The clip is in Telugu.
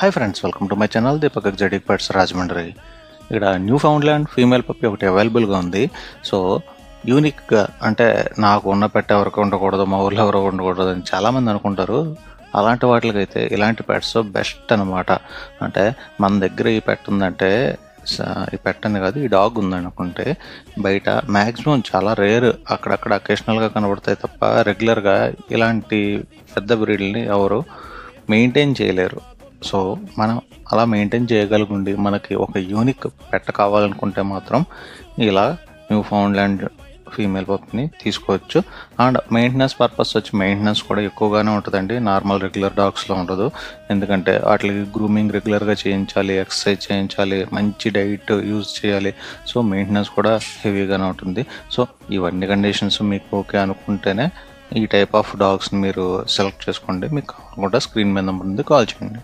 Hi friends, welcome to my channel Deepak exotic pets Rajahmundry. ఇక్కడ Newfoundland female puppy ఒకటి అవైలబుల్గా ఉంది. సో యూనిక్గా అంటే నాకు ఉన్న పెట్ ఎవరికి ఉండకూడదు, మా ఊళ్ళో ఎవరు ఉండకూడదు అని చాలామంది అనుకుంటారు. అలాంటి వాటికైతే ఇలాంటి పెట్స్ బెస్ట్ అనమాట. అంటే మన దగ్గర ఈ పెట్ ఉందంటే ఈ పెట్ అని కాదు, ఈ డాగ్ ఉందనుకుంటే బయట మ్యాక్సిమం చాలా రేర్, అక్కడక్కడ అకేషనల్గా కనబడతాయి తప్ప రెగ్యులర్గా ఇలాంటి పెద్ద బ్రీడ్ని ఎవరు మెయింటైన్ చేయలేరు. సో మనం అలా మెయింటైన్ చేయగలుగుండి మనకి ఒక యూనిక్ పెట్ కావాలనుకుంటే మాత్రం ఇలా న్యూ ఫౌండ్ ల్యాండ్ ఫీమేల్ పప్ని తీసుకోవచ్చు. అండ్ మెయింటెనెన్స్ పర్పస్ వచ్చి మెయింటెనెన్స్ కూడా ఎక్కువగానే ఉంటుందండి, నార్మల్ రెగ్యులర్ డాగ్స్లో ఉండదు. ఎందుకంటే వాటికి గ్రూమింగ్ రెగ్యులర్గా చేయించాలి, ఎక్సర్సైజ్ చేయించాలి, మంచి డైట్ యూజ్ చేయాలి. సో మెయింటెనెన్స్ కూడా హెవీగానే ఉంటుంది. సో ఇవన్నీ కండిషన్స్ మీకు ఓకే అనుకుంటేనే ఈ టైప్ ఆఫ్ డాగ్స్ని మీరు సెలెక్ట్ చేసుకోండి. మీకు కావాలనుకుంటే స్క్రీన్ మీద నెంబర్ ఉంది, కాల్ చేయండి.